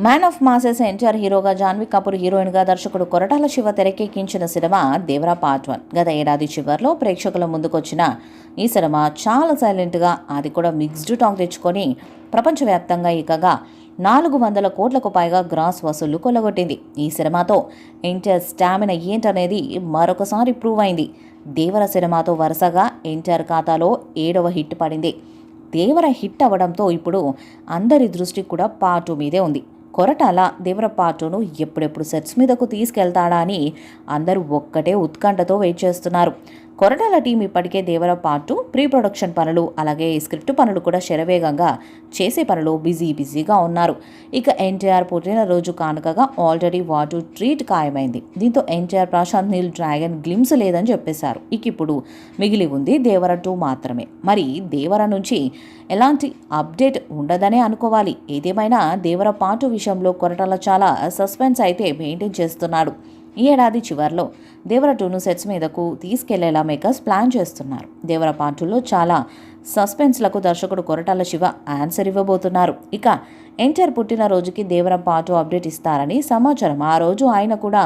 Man of masses NTR హీరోగా, జాన్వీ కపూర్ హీరోయిన్గా దర్శకుడు కొరటాల శివ తెరకెక్కించిన సినిమా దేవరా పార్ట్ 1. గత ఏడాది చివరిలో ప్రేక్షకుల ముందుకొచ్చిన ఈ సినిమా చాలా సైలెంట్గా, అది కూడా మిక్స్డ్ టాక్ తెచ్చుకొని ప్రపంచవ్యాప్తంగా ఏకంగా 400 కోట్లకు పైగా గ్రాస్ వసూళ్లు కొల్లగొట్టింది. ఈ సినిమాతో ఎన్టీఆర్ స్టామినా ఏంటనేది మరొకసారి ప్రూవ్ అయింది. దేవర సినిమాతో వరుసగా ఎన్టీఆర్ ఖాతాలో 7వ హిట్ పడింది. దేవర హిట్ అవ్వడంతో ఇప్పుడు అందరి దృష్టి కూడా పార్ట్ 2 మీదే ఉంది. కొరటాల దేవర పార్ట్ 2ను ఎప్పుడెప్పుడు సెట్స్ మీదకు తీసుకెళ్తాడా అని అందరూ ఒక్కటే ఉత్కంఠతో వెయిట్ చేస్తున్నారు. కొరటాల టీం ఇప్పటికే దేవర పార్ట్ 2 ప్రీ ప్రొడక్షన్ పనులు, అలాగే స్క్రిప్ట్ పనులు కూడా శరవేగంగా చేసే పనులు బిజీగా ఉన్నారు. ఇక ఎన్టీఆర్ పుట్టినరోజు కానుకగా ఆల్రెడీ వాటు ట్రీట్ ఖాయమైంది. దీంతో ఎన్టీఆర్ ప్రశాంత్ నీల్ డ్రాగన్ గ్లిమ్స్ లేదని చెప్పేశారు. ఇక ఇప్పుడు మిగిలి ఉంది దేవర 2 మాత్రమే. మరి దేవర నుంచి ఎలాంటి అప్డేట్ ఉండదనే అనుకోవాలి. ఏదేమైనా దేవర పార్ట్ 2 విషయంలో కొరటాల చాలా సస్పెన్స్ అయితే మెయింటైన్ చేస్తున్నాడు. ఈ ఏడాది చివరిలో దేవర 2ను సెట్స్ మీదకు తీసుకెళ్లేలా మేకర్స్ ప్లాన్ చేస్తున్నారు. దేవర పార్ట్ 2లో చాలా సస్పెన్స్లకు దర్శకుడు కొరటాల శివ ఆన్సర్ ఇవ్వబోతున్నారు. ఇక ఎన్టీఆర్ పుట్టినరోజుకి దేవర పార్ట్ 2 అప్డేట్ ఇస్తారని సమాచారం. ఆ రోజు ఆయన కూడా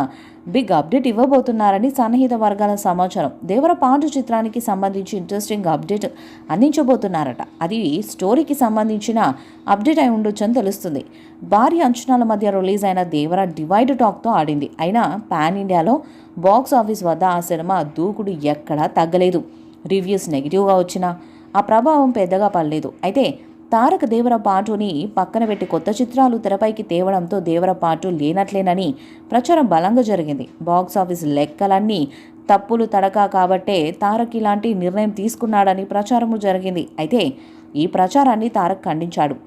బిగ్ అప్డేట్ ఇవ్వబోతున్నారని సన్నిహిత వర్గాల సమాచారం. దేవర పార్ట్ 2 చిత్రానికి సంబంధించి ఇంట్రెస్టింగ్ అప్డేట్ అందించబోతున్నారట. అది స్టోరీకి సంబంధించిన అప్డేట్ అయి ఉండొచ్చని తెలుస్తుంది. భారీ అంచనాల మధ్య రిలీజ్ అయిన దేవర డివైడ్ టాక్తో ఆడింది. అయినా పాన్ ఇండియాలో బాక్స్ ఆఫీస్ వద్ద ఆ సినిమా దూకుడు ఎక్కడా తగ్గలేదు. రివ్యూస్ నెగిటివ్గా వచ్చినా ఆ ప్రభావం పెద్దగా పడలేదు. అయితే తారక దేవర పార్ట్ 2ని పక్కన పెట్టి కొత్త చిత్రాలు తెరపైకి తేవడంతో దేవర పార్ట్ 2 లేనట్లేనని ప్రచారం బలంగా జరిగింది. బాక్స్ ఆఫీస్ లెక్కలన్నీ తప్పులు తడక కాబట్టే తారక్ ఇలాంటి నిర్ణయం తీసుకున్నాడని ప్రచారము జరిగింది. అయితే ఈ ప్రచారాన్ని తారక్ ఖండించాడు.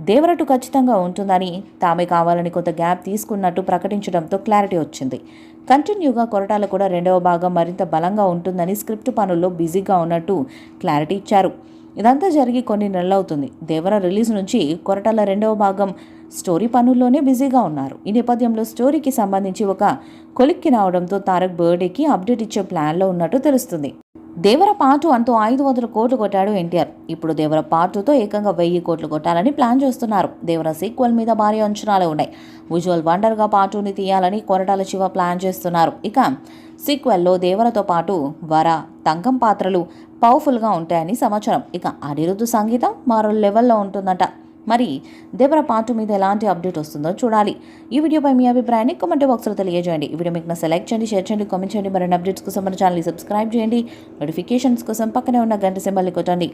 దేవర 2 ఖచ్చితంగా ఉంటుందని, తామే కావాలని కొంత గ్యాప్ తీసుకున్నట్టు ప్రకటించడంతో క్లారిటీ వచ్చింది. కంటిన్యూగా కొరటాల కూడా 2వ భాగం మరింత బలంగా ఉంటుందని, స్క్రిప్ట్ పనుల్లో బిజీగా ఉన్నట్టు క్లారిటీ ఇచ్చారు. ఇదంతా జరిగి కొన్ని నెలలవుతుంది. దేవర రిలీజ్ నుంచి కొరటాల 2వ భాగం స్టోరీ పనుల్లోనే బిజీగా ఉన్నారు. ఈ నేపథ్యంలో స్టోరీకి సంబంధించి ఒక కొలిక్కి రావడంతో తారక్ బర్త్డేకి అప్డేట్ ఇచ్చే ప్లాన్లో ఉన్నట్టు తెలుస్తుంది. దేవర పార్ట్ 1తో 500 కోట్లు కొట్టాడు ఎన్టీఆర్. ఇప్పుడు దేవర పార్ట్ 2తో ఏకంగా 1000 కోట్లు కొట్టాలని ప్లాన్ చేస్తున్నారు. దేవర సీక్వెల్ మీద భారీ అంచనాలు ఉన్నాయి. విజువల్ వండర్గా పార్ట్ 2ని తీయాలని కొరటాల శివ ప్లాన్ చేస్తున్నారు. ఇక సీక్వెల్లో దేవరతో పాటు వర, తంగం పాత్రలు పవర్ఫుల్గా ఉంటాయని సమాచారం. ఇక అనిరుద్ధ్ సంగీతం మరో లెవెల్లో ఉంటుందట. మరి దేవర పార్ట్ 2 మీద ఎలాంటి అప్డేట్ వస్తుందో చూడాలి. ఈ వీడియోపై మీ అభిప్రాయాన్ని కామెంట్ బాక్స్లో తెలియజేయండి. ఈ వీడియో మీకు సెలెక్ట్ చేయండి, షేర్ చేయండి, కామెంట్ చేయండి. మరిన్ని అప్డేట్స్ కోసం మన ఛానల్ని సబ్స్క్రైబ్ చేయండి. నోటిఫికేషన్స్ కోసం పక్కనే ఉన్న గంట సింబల్ని కొట్టండి.